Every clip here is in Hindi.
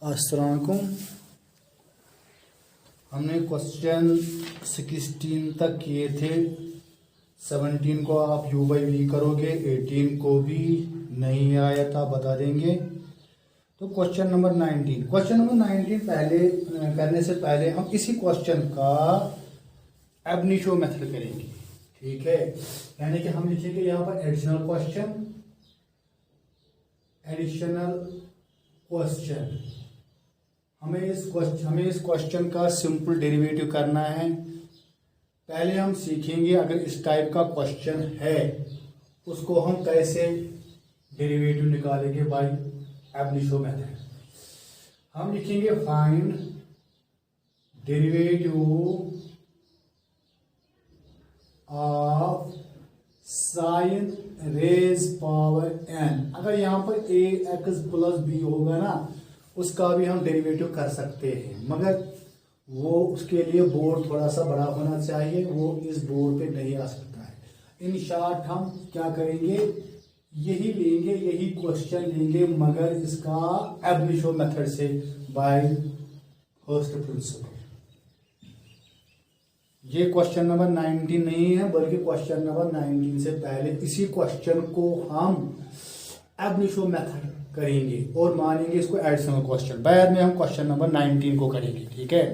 अस्सलाम वालेकुम। हमने क्वेश्चन 16 तक किए थे। 17 को आप u बाई वी करोगे, 18 को भी नहीं आया था, बता देंगे। तो क्वेश्चन नंबर 19 पहले करने से पहले हम इसी क्वेश्चन का एब इनिशियो मेथड करेंगे, ठीक है। यानी कि हम लिखेंगे यहाँ पर एडिशनल क्वेश्चन। हमें इस क्वेश्चन का सिंपल डेरिवेटिव करना है। पहले हम सीखेंगे अगर इस टाइप का क्वेश्चन है उसको हम कैसे डेरिवेटिव निकालेंगे बाय एब इनिशियो मेथड। हम लिखेंगे find derivative of sine raise power n। अगर यहाँ पर ax प्लस बी होगा ना, उसका भी हम डेरिवेटिव कर सकते हैं, मगर वो उसके लिए बोर्ड थोड़ा सा बड़ा होना चाहिए, वो इस बोर्ड पे नहीं आ सकता है। इन शॉर्ट हम क्या करेंगे, यही लेंगे, यही क्वेश्चन लेंगे, मगर इसका एब इनिशियो मेथड से बाय फर्स्ट प्रिंसिपल। ये क्वेश्चन नंबर 19 नहीं है, बल्कि क्वेश्चन नंबर 19 से पहले इसी क्वेश्चन को हम एब इनिशियो मेथड करेंगे और मानेंगे इसको एडिशनल क्वेश्चन। बाद में हम क्वेश्चन नंबर 19 को करेंगे, ठीक है।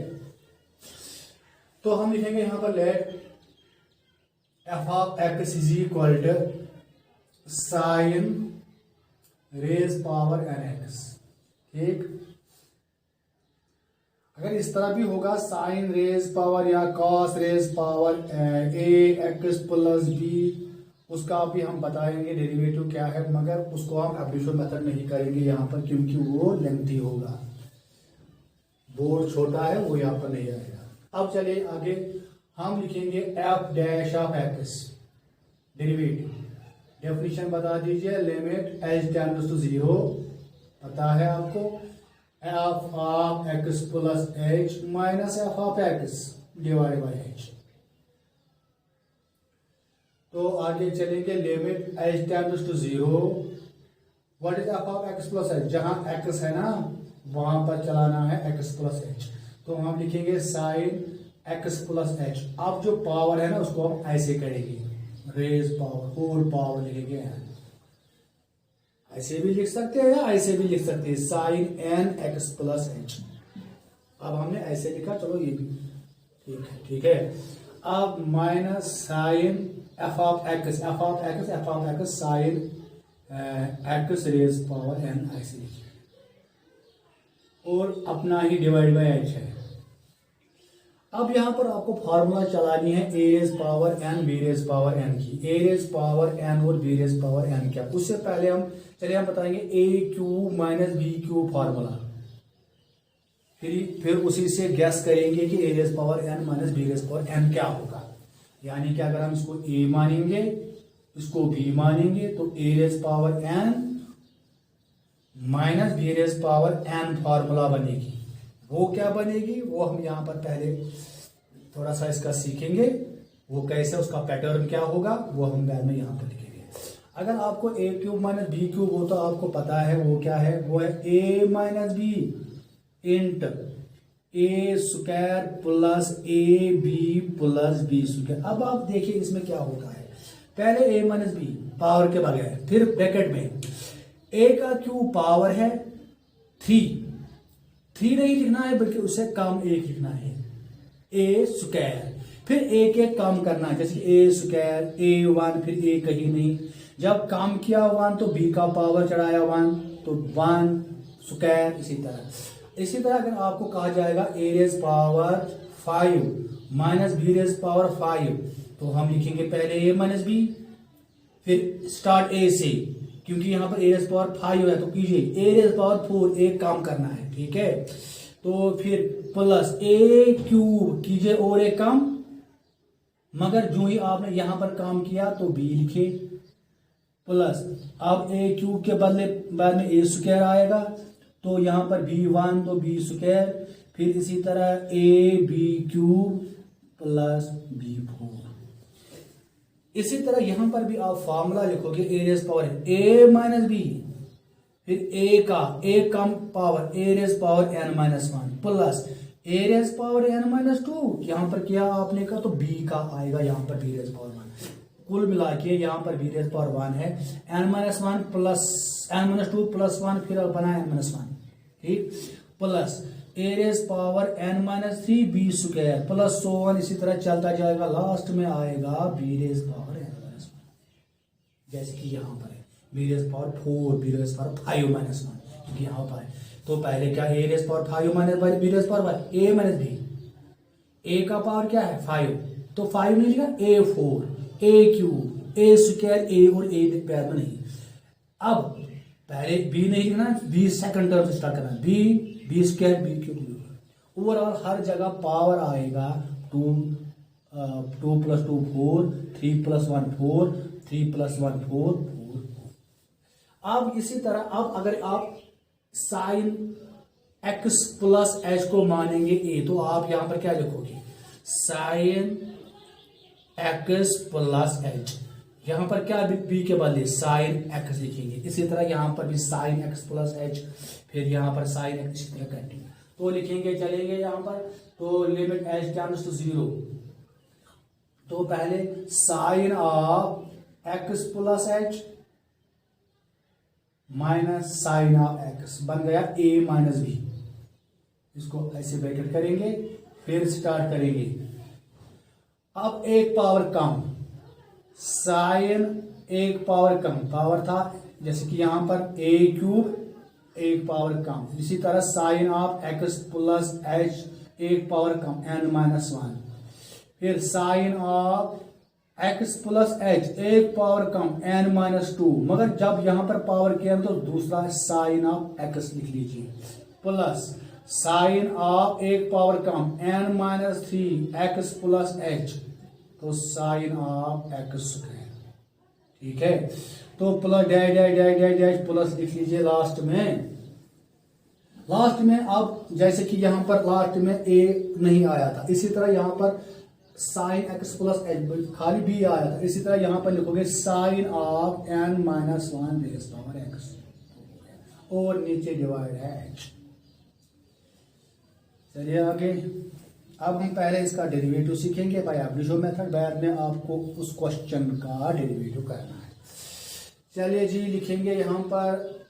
तो हम लिखेंगे यहाँ पर let F of X is equal to sine raise power N X, ठीक। अगर इस तरह भी होगा साइन रेज पावर या cos raise power A X plus B, उसका भी हम बताएंगे डेरिवेटिव क्या है, मगर उसको हम एब इनिशियो मेथड नहीं करेंगे यहाँ पर, क्योंकि वो लेंथी होगा, बोर्ड छोटा है, वो यहाँ पर नहीं आएगा। अब चलिए आगे हम लिखेंगे F dash of x derivative. Definition बता दीजिए, लिमिट एच टेंड्स टू 0, पता है आपको, F of x plus H minus F of X divide by H. तो आगे चलेंगे, limit H tends to 0, what is F of x plus H, जहां एक्स है ना वहां पर चलाना है एक्स प्लस एच। तो हम लिखेंगे साइन एक्स प्लस एच। अब जो पावर है ना उसको हम ऐसे करेंगे, रेज पावर होल पावर लिखेंगे, ऐसे भी लिख सकते हैं या ऐसे भी लिख सकते हैं, sine N X plus H. अब हमने ऐसे लिखा, चलो ये भी ठीक है। अब minus sine F of X sine X raise power N, ऐसे लिखिए, और अपना ही डिवाइड बाय एच है। अब यहां पर आपको फॉर्मूला चलानी है A raise power N B raise power N की। ए रेज पावर एन और बी रेज पावर एन क्या, उससे पहले हम बताएंगे A cube minus B cube formula, फिर उसी से गैस करेंगे कि A raise power N minus B raise power N क्या होगा। यानी कि अगर हम इसको ए मानेंगे, इसको बी मानेंगे, तो a raise power N minus B raise power n formula बनेगी। वो क्या बनेगी, वो हम यहाँ पर पहले थोड़ा सा इसका सीखेंगे, वो कैसे, उसका पैटर्न क्या होगा, वो हम बाद में यहाँ पर लिखेंगे। अगर आपको ए क्यूब माइनस बी क्यूब हो तो आपको पता है वो क्या है, वो है a minus b into a square plus A B plus B square. अब आप देखिए इसमें क्या होता है, पहले ए माइनस बी पावर के बगैर, फिर ब्रैकेट में ए का क्यूब पावर है 3 नहीं लिखना है, बल्कि उससे कम एक लिखना है, ए स्क्वायर, फिर एक एक कम करना है, जैसे ए स्क्वायर ए 1, फिर ए कहीं नहीं, जब कम किया 1 तो बी का पावर चढ़ाया 1 तो 1 स्क्वायर। इसी तरह अगर आपको कहा जाएगा a raise power 5 minus B raise power 5, तो हम लिखेंगे पहले ए माइनस बी, फिर स्टार्ट ए से, क्योंकि यहाँ पर ए रेज पावर 5 है तो कीजिए ए रेज पावर 4, एक काम करना है, ठीक है। तो फिर प्लस ए क्यूब कीजिए और एक काम, मगर जो ही आपने यहां पर काम किया तो बी लिखे, प्लस अब ए क्यूब के बदले बाद में ए स्क्वायर आएगा, तो यहां पर b1 तो बी स्क्वायर, फिर इसी तरह A B cube plus b4। इसी तरह यहां पर भी आप फॉर्मूला लिखोगे, a raise power a minus b फिर ए कम power a raise power n minus one plus a raise power n minus two, यहाँ पर किया आपने का तो b का आएगा यहाँ पर b रेज पावर वन, कुल मिला के यहाँ पर b रेज पावर वन है n minus one plus n minus two plus one, फिर बना n माइनस वन, ठीक, plus a raise power n minus three b square plus so on, इसी तरह चलता जाएगा, लास्ट में आएगा b raise power n minus one, जैसे कि यहाँ पर है b raise power four, b raise power five minus one, क्योंकि यहाँ पर है तो पहले क्या ए raise power five minus by b raise power a minus B, a का पावर क्या है फाइव, तो फाइव नहीं लिखा a four a cube a square, a और ए पैर में नहीं, अब पहले बी नहीं लिखना, बी सेकंड टर्म से स्टार्ट करना, b square b cube, overall हर जगह पावर आएगा two, two plus two four, three plus one four, three plus one four four. अब इसी तरह अब अगर आप साइन एक्स प्लस एच को मानेंगे ए, तो आप यहां पर क्या लिखोगे, साइन एक्स प्लस एच, यहां पर क्या बी के बदले साइन एक्स लिखेंगे, इसी तरह यहां पर भी साइन एक्स प्लस एच, फिर यहां पर साइन एक्स, इसी तरह कंटिन्यू तो लिखेंगे चलेंगे यहां पर, तो limit H tends to zero, तो पहले sine of x plus H minus sine of X बन गया ए माइनस बी, इसको ऐसे ब्रैकेट करेंगे, फिर स्टार्ट करेंगे, अब एक पावर कम, साइन एक पावर कम, पावर था जैसे कि यहां पर ए क्यूब एक पावर कम, इसी तरह sine of x plus H एक पावर कम n माइनस वन, फिर sine of x plus H एक पावर कम n माइनस टू, मगर जब यहां पर पावर किया तो दूसरा साइन ऑफ एक्स लिख लीजिए, प्लस साइन ऑफ एक पावर कम n minus three x plus H, तो साइन ऑफ एक्स स्क्वायर, ठीक है, तो plus dash dash dash dash dash plus लिख लीजिए लास्ट में, लास्ट में अब जैसे कि यहां पर लास्ट में ए नहीं आया था, इसी तरह यहां पर साइन एक्स प्लस एच खाली बी आया था, इसी तरह यहां पर लिखोगे sine of n minus one base power X, और नीचे डिवाइड है एच। चलिए आगे, अब हम पहले इसका डेरिवेटिव सीखेंगे बाय एब्लिशो मेथड, बाद में आपको उस क्वेश्चन का डेरिवेटिव करना है। चलिए जी, लिखेंगे यहां पर,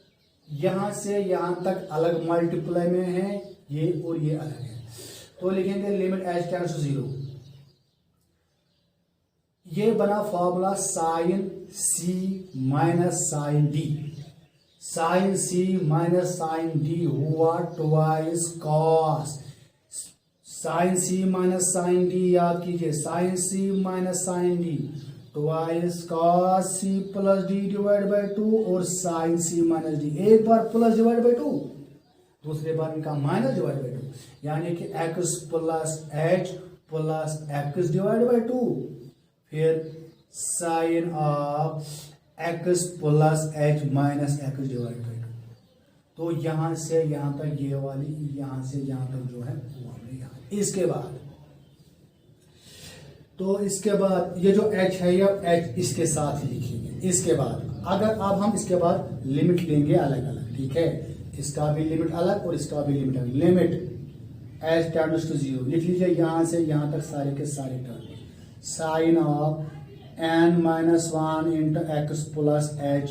यहां से यहां तक अलग मल्टीप्लाई में है ये और ये अलग है, तो लिखेंगे limit H tends to zero, ये बना formula sine C minus sine D, sine C minus sine D हुआ twice cos, sine C minus sine D याद कीजिए, sine C minus sine D twice cos C plus D divide by two, और साइन सी माइनस डी एक बार प्लस डिवाइड बाई टू, दूसरे बार इनका माइनस डिवाइड बाई टू, यानी कि X plus H plus x divide by two, फिर sine of x plus H minus X divide by two, तो यहां से यहां तक ये वाली, यहां से यहां तक जो है वो हमने यहां, इसके बाद तो इसके बाद ये जो h है ये h इसके साथ ही लिखेंगे, इसके बाद अगर अब हम इसके बाद लिमिट लेंगे अलग अलग, ठीक है, इसका भी लिमिट अलग और इसका भी लिमिट अलग, limit h tends to zero लिख लीजिए, यहां से यहां तक सारे के सारे term, sine of n minus one into X plus H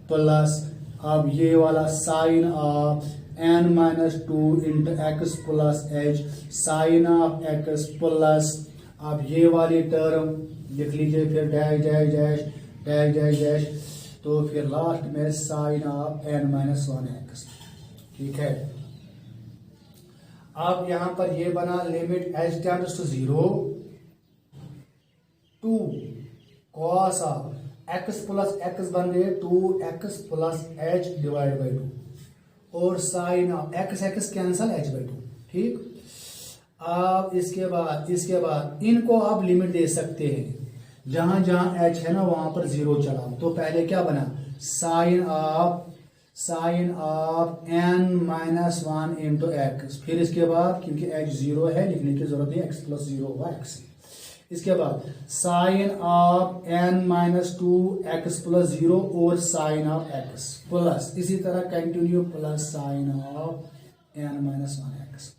plus, अब ये वाला sine of n minus two into X plus H, sine of x plus, अब ये वाली टर्म लिख लीजिए, फिर dash dash dash dash dash dash, तो फिर लास्ट में sine of n minus one X, ठीक है। अब यहां पर ये बना limit h tends to zero two cos of x plus x बन गए two x plus h divide by two, और sine of x x cancel h by two, ठीक। अब इसके बाद इनको आप लिमिट दे सकते हैं, जहां जहां एच है ना वहां पर जीरो चलाओ, तो पहले क्या बना sine of n minus one into X, फिर इसके बाद क्योंकि एच जीरो है लिखने की जरूरत नहीं, एक्स प्लस जीरो हुआ एक्स, इसके बाद sign of n-2 x plus 0 और साइन ऑफ x प्लस इसी तरह continue plus sine of n-1 x।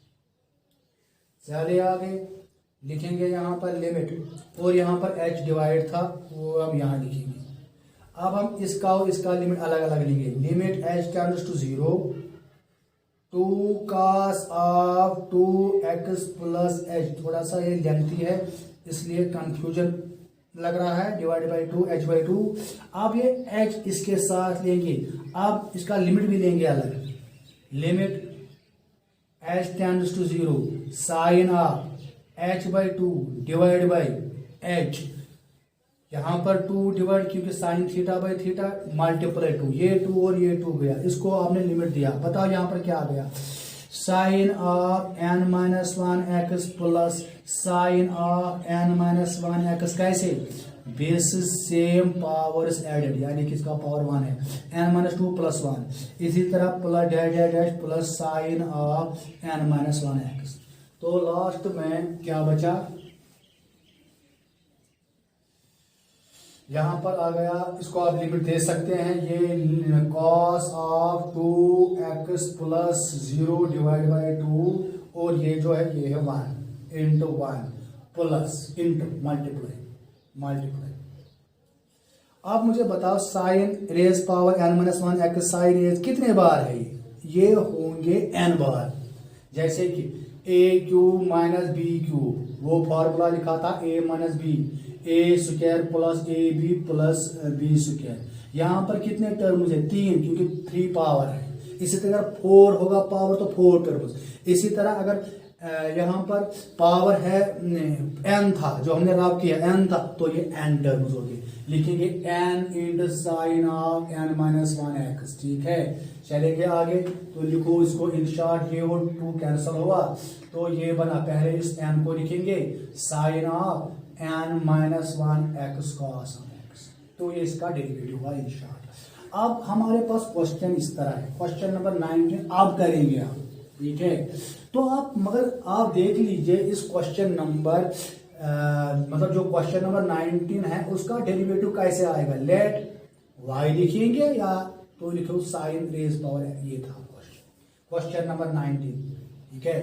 चलिए आगे लिखेंगे यहाँ पर लिमिट, और यहाँ पर h डिवाइड था वो हम यहाँ लिखेंगे। अब हम इसका और इसका लिमिट अलग अलग लेंगे। Limit h tends to 0 2 cos of 2x plus h, थोड़ा सा ये लेंथी है इसलिए कंफ्यूजन लग रहा है, डिवाइड बाई 2 h बाई 2। अब ये h इसके साथ लेंगे, अब इसका लिमिट भी लेंगे अलग। Limit h tends to 0 sine of h by 2 divide by h, यहाँ पर 2 डिवाइड क्योंकि sine theta by theta multiply 2, ये 2 और ये 2 गया, इसको आपने लिमिट दिया। बताओ यहाँ पर क्या गया, sine of n-1 x plus sine of n-1 x कैसे, बेसिस सेम पावर्स एडेड, यानी कि इसका पावर 1 है n-2 प्लस 1, इसी तरह plus dash dash dash plus sine of n-1 x। तो लास्ट में क्या बचा, यहां पर आ गया, इसको आप लिमिट दे सकते हैं, ये cos of 2x plus 0 divide by 2, और ये जो है ये है 1 इंटू 1 प्लस इंटू मल्टीप्लाई। अब मुझे बताओ sine raise power n-1 x sine raise कितने बार है, ये होंगे n बार। जैसे कि a cube minus B cube, वो फॉर्मूला लिखा था a minus B, A square plus A B plus B square. यहाँ पर कितने टर्म्स है, 3, क्योंकि 3 पावर है। इसी तरह 4 होगा पावर तो 4 टर्म्स। इसी तरह अगर यहाँ पर पावर है n था, जो हमने राव किया n था, तो ये n टर्म्स होगी। लिखेंगे n into sine of n-1 x, ठीक है। चलेंगे आगे, तो लिखो इसको इन शॉर्ट, ये और 2 कैंसिल हुआ तो ये बना, पहले इस n को लिखेंगे sine of n-1 x cos x, तो ये इसका डेरिवेटिव हुआ इन शॉर्ट। अब हमारे पास क्वेश्चन इस तरह है, क्वेश्चन नंबर 19 आप करेंगे आप, ठीक है। तो आप मगर आप देख लीजिए इस क्वेश्चन नंबर मतलब जो क्वेश्चन नंबर 19 है उसका डेरिवेटिव कैसे आएगा। लेट y लिखेंगे या तो लिखो साइन रेज पावर, ये था क्वेश्चन नंबर 19, ठीक है।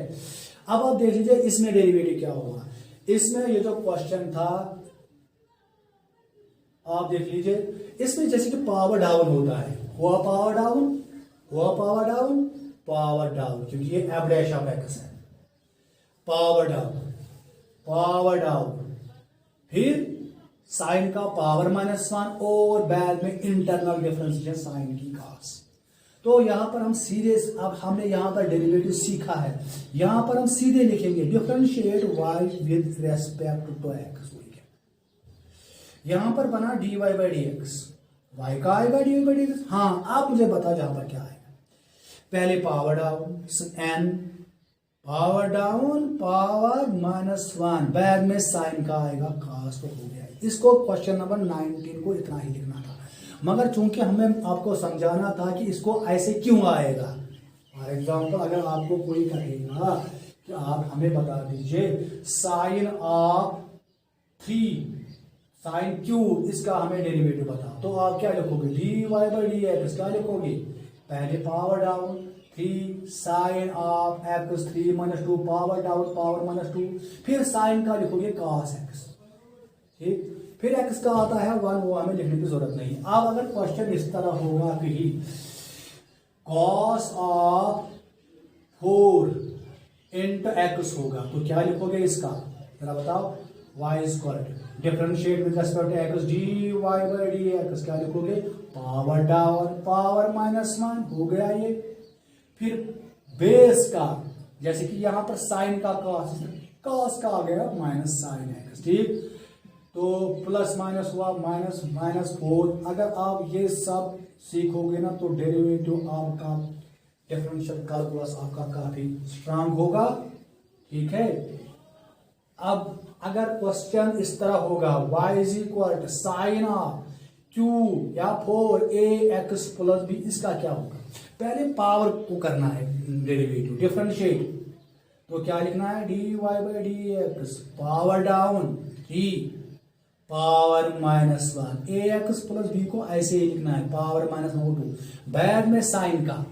अब आप देख लीजिए इसमें डेरिवेटिव क्या होगा। इसमें ये जो क्वेश्चन था आप देख लीजिए, इसमें जैसे कि पावर डाउन होता है, हुआ पावर डाउन, क्योंकि ये एफ डैश ऑफ एक्स है, पावर डाउन, फिर साइन का पावर -1 और बाद में इंटरनल डिफरेंशिएशन साइन की cos। तो यहां पर हम सीधे, अब हमने यहां पर डेरिवेटिव सीखा है, यहां पर हम सीधे लिखेंगे differentiate y with respect to x। यहां पर बना dy बाई dx, y का आएगा dy बाई dx। हाँ, आप मुझे बता जहां पर क्या आएगा। पहले power down n, power down power -1, बाद में साइन का आएगा cos, तो हो गया। इसको क्वेश्चन नंबर 19 को इतना ही लिखना था, मगर चूंकि हमें आपको समझाना था कि इसको ऐसे क्यों आएगा। फॉर एग्जाम्पल अगर आपको कोई कहेगा कि आप हमें बता दीजिए साइन ऑफ 3 साइन क्यूब, इसका हमें डेरिवेटिव बताओ, तो आप क्या लिखोगे, dy बाई dx, क्या लिखोगे, पहले power down 3 sine of x 3 - 2 power down power -2, फिर साइन का लिखोगे cos x, ठीक। फिर x का आता है 1, वो हमें लिखने की जरूरत नहीं। अब अगर क्वेश्चन इस तरह होगा कि cos ऑफ 4 इंटू x होगा, तो क्या लिखोगे इसका, जरा बताओ। y equal differentiate with respect to x dy by dx, क्या लिखोगे, पावर डाउन पावर -1, हो गया ये। फिर बेस का, जैसे कि यहां पर साइन का cos का आ गया -sin x, ठीक। तो प्लस माइनस हुआ -4। अगर आप ये सब सीखोगे ना तो डेरिवेटिव आपका डिफरेंशियल कैलकुलस आपका काफी स्ट्रांग होगा, ठीक है। अब अगर क्वेश्चन इस तरह होगा y is equal to sine of q या 4ax प्लस b, इसका क्या होगा, पहले पावर को करना है डेरिवेटिव डिफरेंशिएट, तो क्या लिखना है, dy by D X power down 3 power -1 A X plus B को ऐसे ही लिखना है पावर -2 बैक में साइन का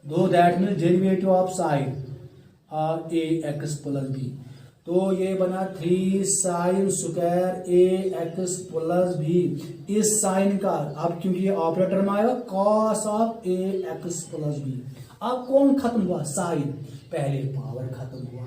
दो that mean derivative of sine और ए एक्स प्लस बी। तो ये बना 3 sine square A X plus B. इस साइन का अब क्योंकि ये ऑपरेटर में आएगा cos of A X plus B. अब कौन खत्म हुआ, साइन, पहले पावर खत्म हुआ,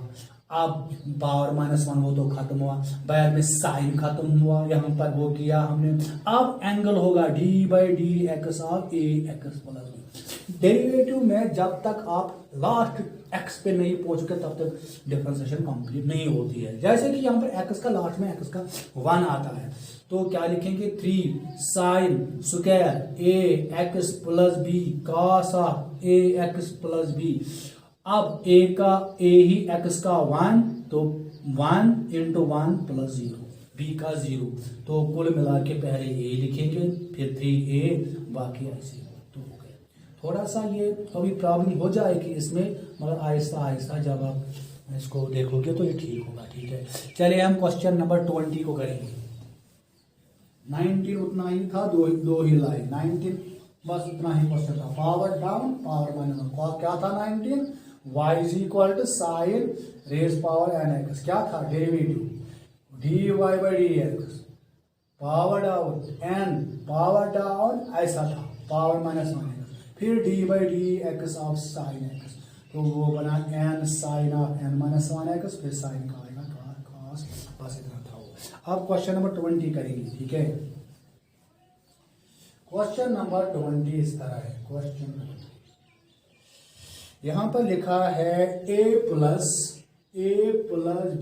अब पावर -1 हो तो खत्म हुआ, बाद में साइन खत्म हुआ, यहां पर वो किया हमने। अब एंगल होगा D by D x of A X plus B. Derivative में जब तक आप लास्ट एक्स पे नहीं पहुंचते तब तक डिफरेंशिएशन कंप्लीट नहीं होती है। जैसे कि यहाँ पर एक्स का लास्ट में एक्स का 1 आता है, तो क्या लिखेंगे 3 sine square A X plus B cos of A X plus B. अब ए का ए ही एक्स का 1 तो 1 इंटू 1 प्लस 0 बी का 0, तो कुल मिला के पहले ए लिखेंगे फिर 3a बाकी ऐसे तो हो गया। थोड़ा सा ये अभी प्रॉब्लम हो जाएगी इसमें, मगर आहिस्ता आहिस्ता जब आप इसको देखोगे तो ये ठीक होगा। ठीक है, चलिए हम क्वेश्चन नंबर 20 को करेंगे। 19 उतना ही था, दो ही लाइन 19 बस उतना ही क्वेश्चन था। पावर डाउन पावर -1 क्या था 19 y is equal to sine raise power N X, क्या था derivative D Y by D X power down N power down ऐसा था पावर -1 फिर D by D x of sine X, तो वो बना N sine of N -1 X फिर साइन का आएगा कॉस, बस इतना था वो। अब क्वेश्चन नंबर 20 करेंगे। ठीक है, क्वेश्चन नंबर 20 इस तरह है। क्वेश्चन यहां पर लिखा है a plus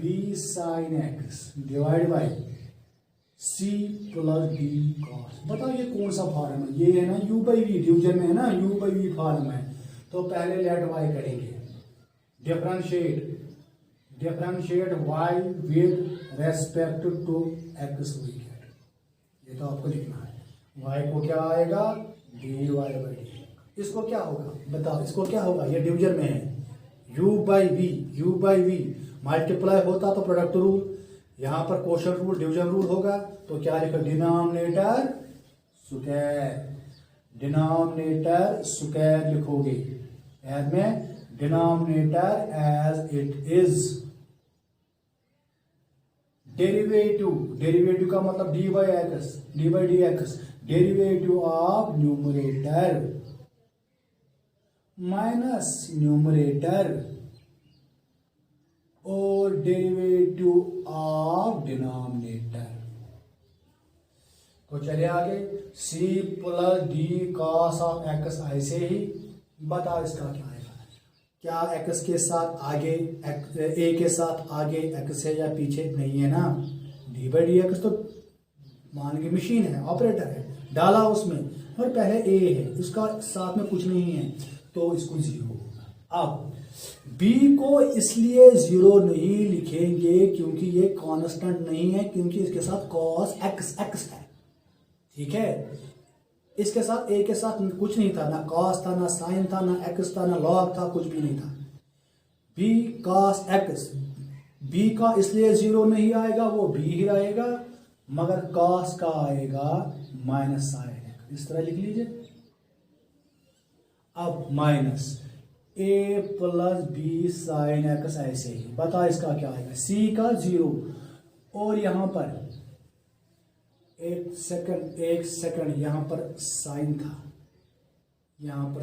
b sine x divide by c plus b cos. बताओ ये कौन सा फॉर्म है, ये है ना u बाई वी, डिवीजन में है ना u बाई वी फॉर्म है। तो पहले लेट y करेंगे, differentiate y with respect to x we, ये तो आपको लिखना है। y को क्या आएगा dy बाई डी, इसको क्या होगा बताओ, इसको क्या होगा, ये डिवीजन में है u बाई वी मल्टीप्लाई होता तो प्रोडक्ट रूल, यहां पर क्वोशंट रूल डिवीजन रूल होगा, तो क्या लिखा डिनोमिनेटर स्क्वायर लिखोगे, एज में denominator as it is. Derivative का मतलब d by D x derivative of numerator minus numerator और डेरिवेटिव ऑफ डिनोमिनेटर। तो चलिए आगे, c plus d cos of x ऐसे ही। बताओ इसका क्या आएगा, क्या एक्स के साथ आगे ए के साथ आगे एक्स है या पीछे, नहीं है ना। डी बाई डी एक्स तो मान के मशीन है, ऑपरेटर है, डाला उसमें और पहले ए है, इसका साथ में कुछ नहीं है तो इसको 0 होगा। अब b को इसलिए 0 नहीं लिखेंगे क्योंकि ये कांस्टेंट नहीं है, क्योंकि इसके साथ cos x है। ठीक है, इसके साथ a के साथ कुछ नहीं था, ना cos था, ना sin था, ना x था, ना log था, कुछ भी नहीं था। b cos x, b का इसलिए 0 नहीं आएगा, वो b ही रहेगा, मगर cos का आएगा -sin x, इस तरह लिख लीजिए। अब minus a plus b sine x ऐसे ही। बता इसका क्या आएगा, c का 0, और यहां पर एक सेकंड यहां पर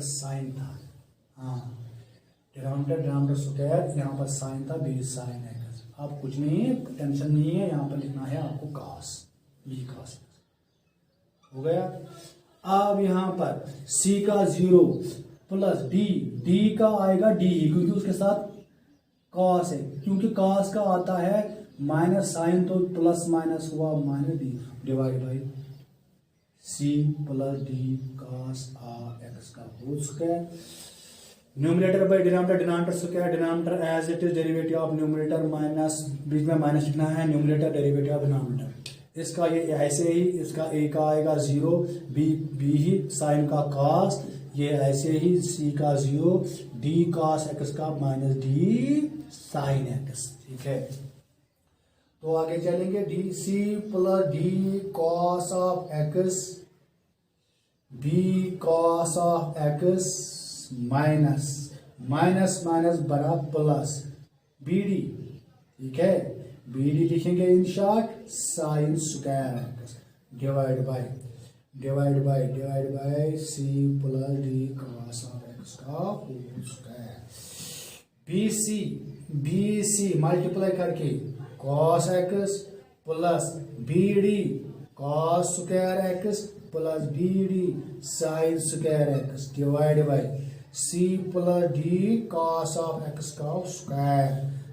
साइन था, हाँ डिनोमिनेटर स्क्वायर, यहां पर साइन था बी साइन एक्स। अब कुछ नहीं है, टेंशन नहीं है, यहां पर लिखना है आपको cos, बी cos हो गया। अब यहां पर c का 0 प्लस डी का आएगा डी, क्योंकि उसके साथ cos है, क्योंकि cos का आता है माइनस साइन, तो प्लस माइनस हुआ minus d divide by c plus d cos x का whole square. Numerator by denominator square, denominator as it is derivative of numerator minus, बीच में माइनस लिखना है, न्यूमरेटर डेरिवेटिव ऑफ डिनोमिनेटर। इसका ये ऐसे ही, इसका a का आएगा 0, बी ही साइन का cos, ये ऐसे ही c का 0, डी कॉस एक्स का माइनस डी साइन एक्स। ठीक है, तो आगे चलेंगे d c plus d cos of x b cos of x minus minus minus बड़ा प्लस बी डी। ठीक है, बी डी लिखेंगे in short sine square x divide by c plus d cos of x का whole square. B c multiply करके cos x plus b d cos square x plus b d sine square x divide by c plus d cos of x का स्क्वायर।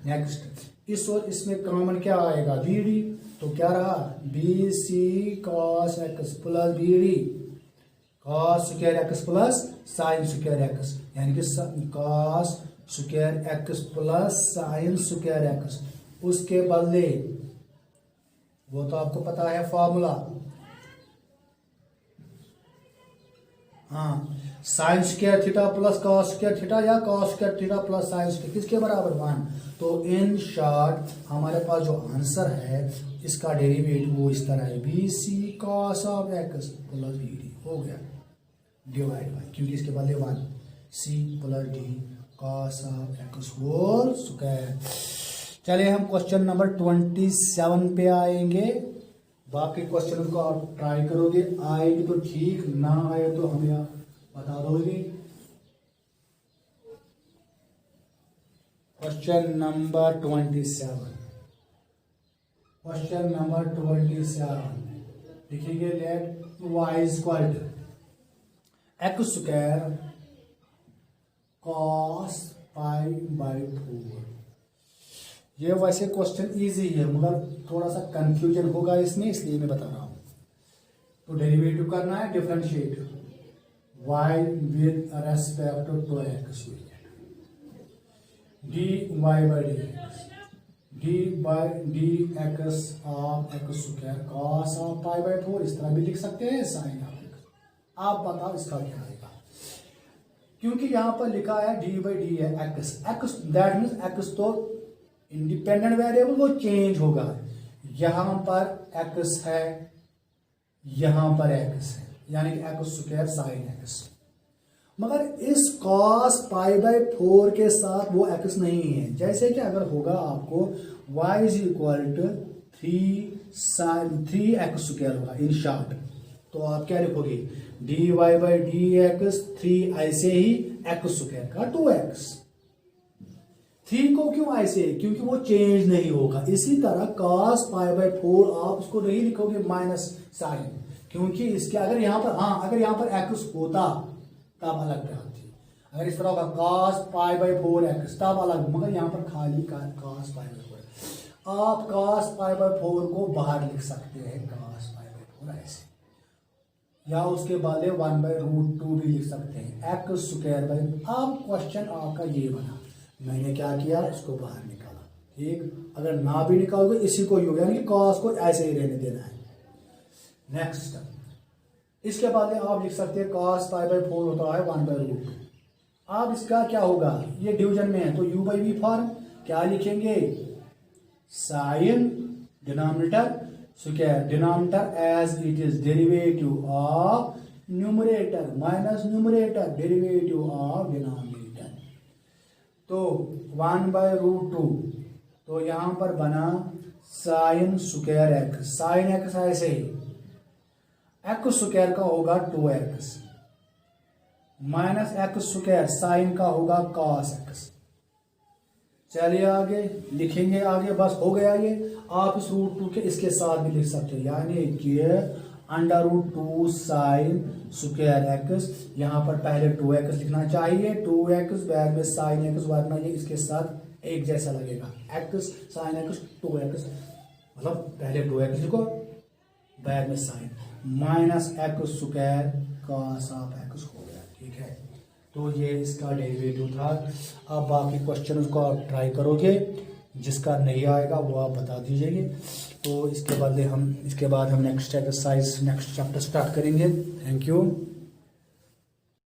नेक्स्ट इस और इसमें कॉमन क्या आएगा बी डी, तो क्या रहा b c cos x plus b d cos square x plus sine square x, यानी कि cos square x plus sine square x. उसके बदले वो तो आपको पता है फॉर्मूला, हाँ sine square theta plus cos square theta या cos square theta plus sine square किसके बराबर 1। तो इन शॉर्ट हमारे पास जो आंसर है इसका डेरिवेटिव वो इस तरह है b c cos of x plus b d हो गया डिवाइड बाय, क्योंकि इसके बदले 1 c plus d cos of x whole square. चलिए हम क्वेश्चन नंबर 27 पे आएंगे। बाकी क्वेश्चन को आप ट्राई करोगे, आएगी तो ठीक, ना आए तो हमें आप बता दोगे। क्वेश्चन नंबर 27 लिखेंगे let y equal to x square cos pi by 4। ये वैसे क्वेश्चन इजी है मगर थोड़ा सा कंफ्यूजन होगा इसमें, इसलिए मैं बता रहा हूं। तो डेरिवेटिव करना है differentiate y with respect to x dy by dx d x of x square cos of pi by 4, इस तरह भी लिख सकते हैं साइन ऑफ एक्स। आप बताओ इसका क्या आएगा, क्योंकि यहां पर लिखा है डी बाई डी है एक्स दैट मीन्स एक्स तो इंडिपेंडेंट वेरिएबल वो चेंज होगा। यहां पर एक्स है, यहां पर एक्स है, यानी कि एक्स स्क्वायर साइन एक्स। मगर इस cos पाई बाई 4 के साथ वो x नहीं है। जैसे कि अगर होगा आपको y is equal to 3x square होगा इन शॉर्ट, तो आप क्या लिखोगे dy बाई डी एक्स 3 ऐसे ही x स्क्वायर का 2x। 3 को क्यों ऐसे, क्योंकि वो चेंज नहीं होगा। इसी तरह cos पाई बाई 4 आप उसको नहीं लिखोगे माइनस साइन, क्योंकि इसके अगर यहाँ पर अगर यहाँ पर x होता तब अलग बात थी। अगर इस तरह होगा cos पाई बाई 4x तब अलग, मगर यहाँ पर खाली cos पाई बाई 4। आप cos पाई बाई 4 को बाहर लिख सकते हैं cos पाई बाई 4 ऐसे, या उसके बाद 1/√2 भी लिख सकते हैं एक्स स्क्वायर बाई। अब क्वेश्चन आपका ये बना, मैंने क्या किया इसको बाहर निकाला। ठीक, अगर ना भी निकालोगे इसी को ही, यानी cos को ऐसे ही रहने देना है। नेक्स्ट इसके बाद आप लिख सकते हैं cos पाई बाई 4 होता है 1/√2। अब इसका क्या होगा, ये डिवीजन में है तो u बाई वी फॉर्म क्या लिखेंगे sine denominator square denominator as it is derivative of numerator minus numerator derivative of denominator. तो 1/√2, तो यहां पर बना sine square x, sine x ऐसे ही एक्स स्क्वायर का होगा 2x minus x square sine का होगा cos x। चलिए आगे लिखेंगे, आगे बस हो गया ये। आप इस √2 के इसके साथ भी लिख सकते हैं, यानी कि √2 साइन स्क्वायर एक्स। यहाँ पर पहले 2x लिखना चाहिए, 2x बाद में साइन एक्स, वरना ये इसके साथ एक जैसा लगेगा एक्स साइन एक्स 2x, मतलब पहले 2x लिखो बाद में sine minus x square cos of x हो गया। ठीक है, तो ये इसका डेरिवेटिव था। अब बाकी क्वेश्चन को आप ट्राई करोगे, जिसका नहीं आएगा वो आप बता दीजिएगा। तो इसके बाद हम next exercise next chapter start करेंगे। Thank you.